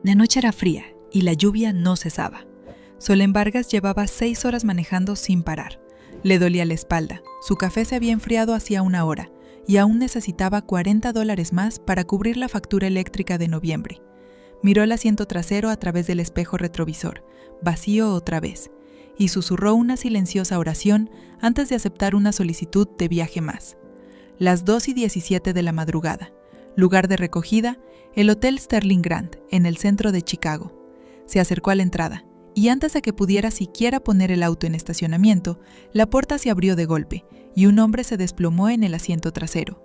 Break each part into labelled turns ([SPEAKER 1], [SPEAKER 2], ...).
[SPEAKER 1] La noche era fría y la lluvia no cesaba. Solén Vargas llevaba 6 horas manejando sin parar. Le dolía la espalda, su café se había enfriado hacía una hora y aún necesitaba $40 más para cubrir la factura eléctrica de noviembre. Miró el asiento trasero a través del espejo retrovisor, vacío otra vez, y susurró una silenciosa oración antes de aceptar una solicitud de viaje más. Las 2:17 de la madrugada. Lugar de recogida, el Hotel Sterling Grand, en el centro de Chicago. Se acercó a la entrada, y antes de que pudiera siquiera poner el auto en estacionamiento, la puerta se abrió de golpe, y un hombre se desplomó en el asiento trasero.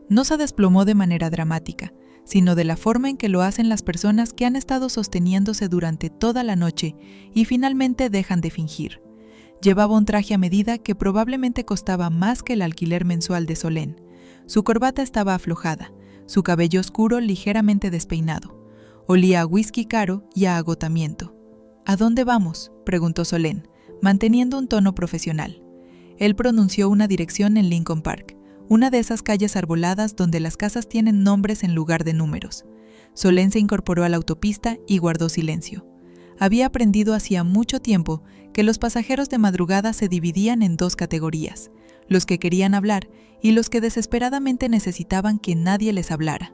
[SPEAKER 1] No se desplomó de manera dramática, sino de la forma en que lo hacen las personas que han estado sosteniéndose durante toda la noche y finalmente dejan de fingir. Llevaba un traje a medida que probablemente costaba más que el alquiler mensual de Solén. Su corbata estaba aflojada, su cabello oscuro ligeramente despeinado. Olía a whisky caro y a agotamiento. ¿A dónde vamos?, preguntó Solén, manteniendo un tono profesional. Él pronunció una dirección en Lincoln Park, una de esas calles arboladas donde las casas tienen nombres en lugar de números. Solén se incorporó a la autopista y guardó silencio. Había aprendido hacía mucho tiempo que los pasajeros de madrugada se dividían en 2 categorías, los que querían hablar y los que desesperadamente necesitaban que nadie les hablara.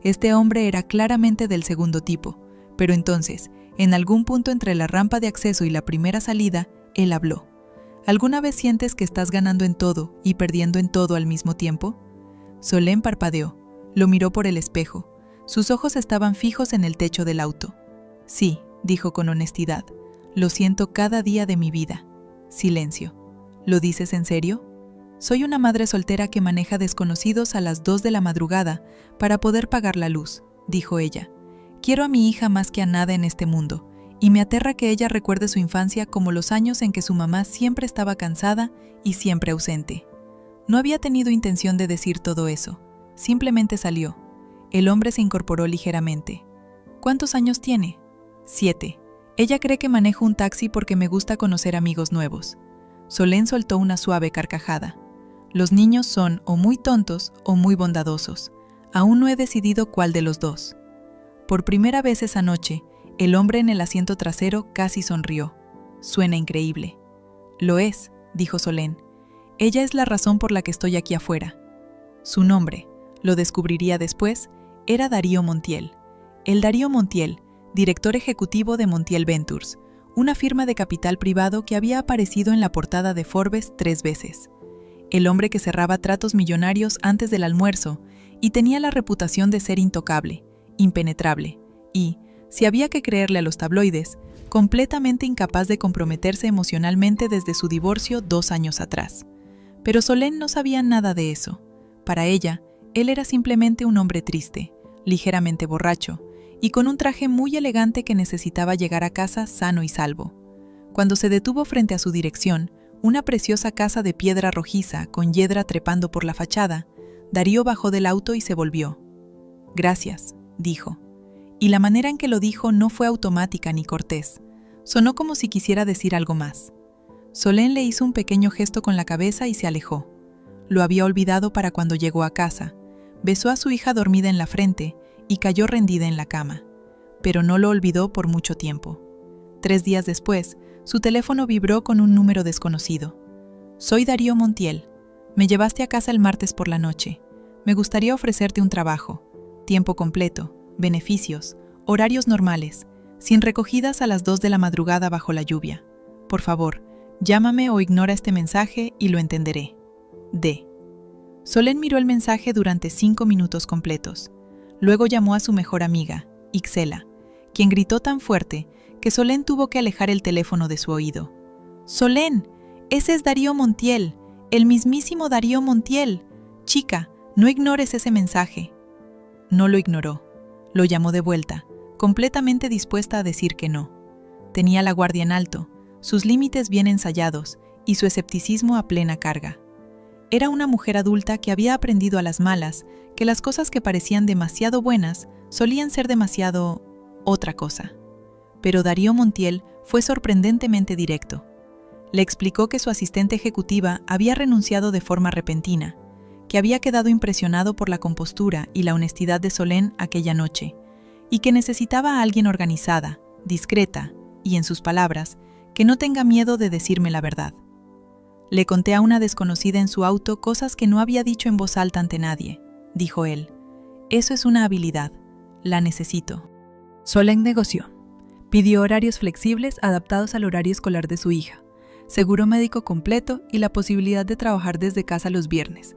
[SPEAKER 1] Este hombre era claramente del segundo tipo, pero entonces, en algún punto entre la rampa de acceso y la primera salida, él habló. ¿Alguna vez sientes que estás ganando en todo y perdiendo en todo al mismo tiempo? Solén parpadeó, lo miró por el espejo. Sus ojos estaban fijos en el techo del auto. Sí, dijo con honestidad, lo siento cada día de mi vida. Silencio. ¿Lo dices en serio? Soy una madre soltera que maneja desconocidos a las 2 de la madrugada para poder pagar la luz, dijo ella. Quiero a mi hija más que a nada en este mundo, y me aterra que ella recuerde su infancia como los años en que su mamá siempre estaba cansada y siempre ausente. No había tenido intención de decir todo eso, simplemente salió. El hombre se incorporó ligeramente. ¿Cuántos años tiene? 7. Ella cree que manejo un taxi porque me gusta conocer amigos nuevos. Solén soltó una suave carcajada. Los niños son o muy tontos o muy bondadosos. Aún no he decidido cuál de los dos. Por primera vez esa noche, el hombre en el asiento trasero casi sonrió. Suena increíble. Lo es, dijo Solén. Ella es la razón por la que estoy aquí afuera. Su nombre, lo descubriría después, era Darío Montiel. El Darío Montiel, director ejecutivo de Montiel Ventures, una firma de capital privado que había aparecido en la portada de Forbes 3 veces. El hombre que cerraba tratos millonarios antes del almuerzo y tenía la reputación de ser intocable, impenetrable y, si había que creerle a los tabloides, completamente incapaz de comprometerse emocionalmente desde su divorcio 2 años atrás. Pero Solén no sabía nada de eso. Para ella, él era simplemente un hombre triste, ligeramente borracho, y con un traje muy elegante que necesitaba llegar a casa sano y salvo. Cuando se detuvo frente a su dirección, una preciosa casa de piedra rojiza con hiedra trepando por la fachada, Darío bajó del auto y se volvió. «Gracias», dijo. Y la manera en que lo dijo no fue automática ni cortés. Sonó como si quisiera decir algo más. Solén le hizo un pequeño gesto con la cabeza y se alejó. Lo había olvidado para cuando llegó a casa. Besó a su hija dormida en la frente y cayó rendida en la cama. Pero no lo olvidó por mucho tiempo. 3 días después, su teléfono vibró con un número desconocido. «Soy Darío Montiel. Me llevaste a casa el martes por la noche. Me gustaría ofrecerte un trabajo. Tiempo completo. Beneficios, horarios normales, sin recogidas a las 2 de la madrugada bajo la lluvia. Por favor, llámame o ignora este mensaje y lo entenderé. D». Solén miró el mensaje durante 5 minutos completos. Luego llamó a su mejor amiga, Ixela, quien gritó tan fuerte que Solén tuvo que alejar el teléfono de su oído. «Solén, ese es Darío Montiel, el mismísimo Darío Montiel. Chica, no ignores ese mensaje». No lo ignoró. Lo llamó de vuelta, completamente dispuesta a decir que no. Tenía la guardia en alto, sus límites bien ensayados y su escepticismo a plena carga. Era una mujer adulta que había aprendido a las malas que las cosas que parecían demasiado buenas solían ser demasiado otra cosa. Pero Darío Montiel fue sorprendentemente directo. Le explicó que su asistente ejecutiva había renunciado de forma repentina, que había quedado impresionado por la compostura y la honestidad de Solén aquella noche, y que necesitaba a alguien organizada, discreta y, en sus palabras, que no tenga miedo de decirme la verdad. Le conté a una desconocida en su auto cosas que no había dicho en voz alta ante nadie, dijo él. Eso es una habilidad, la necesito. Solène negoció. Pidió horarios flexibles adaptados al horario escolar de su hija, seguro médico completo y la posibilidad de trabajar desde casa los viernes.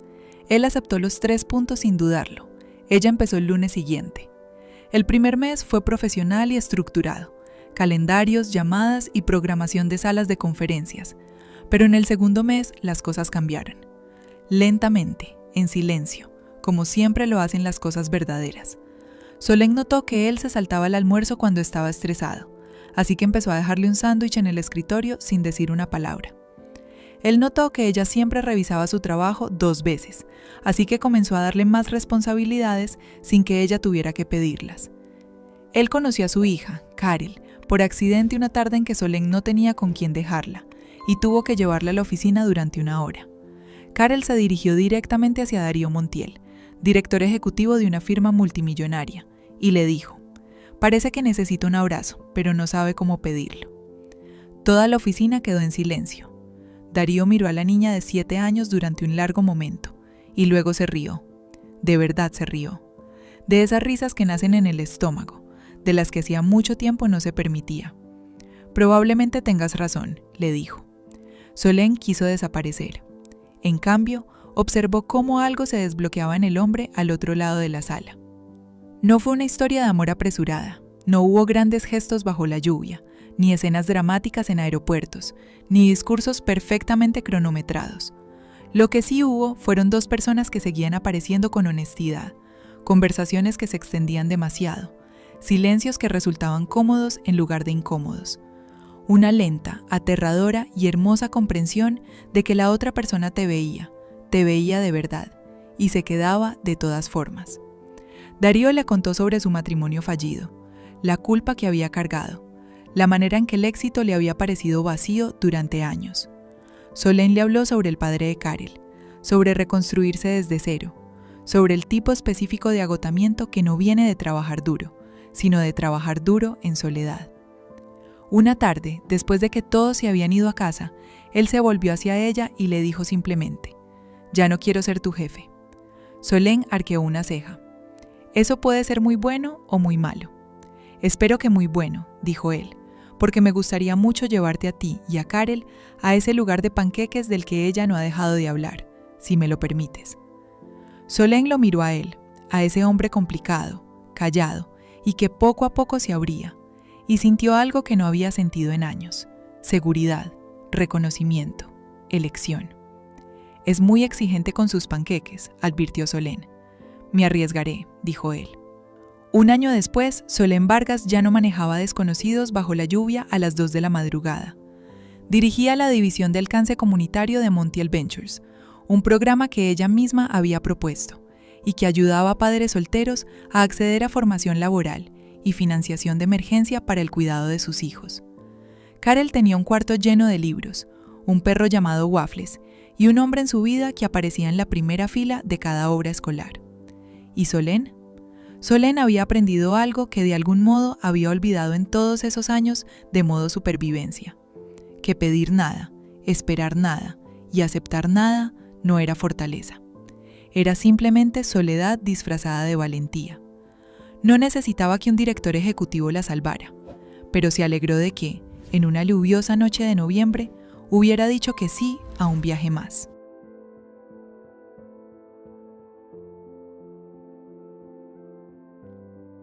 [SPEAKER 1] Él aceptó los 3 puntos sin dudarlo. Ella empezó el lunes siguiente. El primer mes fue profesional y estructurado, calendarios, llamadas y programación de salas de conferencias. Pero en el segundo mes las cosas cambiaron. Lentamente, en silencio, como siempre lo hacen las cosas verdaderas. Solène notó que él se saltaba el almuerzo cuando estaba estresado, así que empezó a dejarle un sándwich en el escritorio sin decir una palabra. Él notó que ella siempre revisaba su trabajo 2 veces, así que comenzó a darle más responsabilidades sin que ella tuviera que pedirlas. Él conoció a su hija, Carol, por accidente una tarde en que Solène no tenía con quién dejarla, y tuvo que llevarla a la oficina durante 1 hora. Carol se dirigió directamente hacia Darío Montiel, director ejecutivo de una firma multimillonaria, y le dijo: «Parece que necesita un abrazo, pero no sabe cómo pedirlo». Toda la oficina quedó en silencio. Darío miró a la niña de 7 años durante un largo momento, y luego se rió. De verdad se rió. De esas risas que nacen en el estómago, de las que hacía mucho tiempo no se permitía. «Probablemente tengas razón», le dijo. Solène quiso desaparecer. En cambio, observó cómo algo se desbloqueaba en el hombre al otro lado de la sala. No fue una historia de amor apresurada, no hubo grandes gestos bajo la lluvia, ni escenas dramáticas en aeropuertos, ni discursos perfectamente cronometrados. Lo que sí hubo fueron 2 personas que seguían apareciendo con honestidad, conversaciones que se extendían demasiado, silencios que resultaban cómodos en lugar de incómodos. Una lenta, aterradora y hermosa comprensión de que la otra persona te veía de verdad, y se quedaba de todas formas. Darío le contó sobre su matrimonio fallido, la culpa que había cargado, la manera en que el éxito le había parecido vacío durante años. Solène le habló sobre el padre de Carol, sobre reconstruirse desde cero, sobre el tipo específico de agotamiento que no viene de trabajar duro, sino de trabajar duro en soledad. Una tarde, después de que todos se habían ido a casa, él se volvió hacia ella y le dijo simplemente: «Ya no quiero ser tu jefe». Solène arqueó una ceja. «Eso puede ser muy bueno o muy malo». «Espero que muy bueno», dijo él, «porque me gustaría mucho llevarte a ti y a Carol a ese lugar de panqueques del que ella no ha dejado de hablar, si me lo permites». Solène lo miró a él, a ese hombre complicado, callado, y que poco a poco se abría, y sintió algo que no había sentido en años: seguridad, reconocimiento, elección. «Es muy exigente con sus panqueques», advirtió Solène. «Me arriesgaré», dijo él. 1 año después, Solène Vargas ya no manejaba desconocidos bajo la lluvia a las 2 de la madrugada. Dirigía la división de alcance comunitario de Montiel Ventures, un programa que ella misma había propuesto y que ayudaba a padres solteros a acceder a formación laboral y financiación de emergencia para el cuidado de sus hijos. Carol tenía un cuarto lleno de libros, un perro llamado Waffles y un hombre en su vida que aparecía en la primera fila de cada obra escolar. ¿Y Solène? Solène había aprendido algo que de algún modo había olvidado en todos esos años de modo supervivencia: que pedir nada, esperar nada y aceptar nada no era fortaleza. Era simplemente soledad disfrazada de valentía. No necesitaba que un director ejecutivo la salvara, pero se alegró de que, en una lluviosa noche de noviembre, hubiera dicho que sí a un viaje más.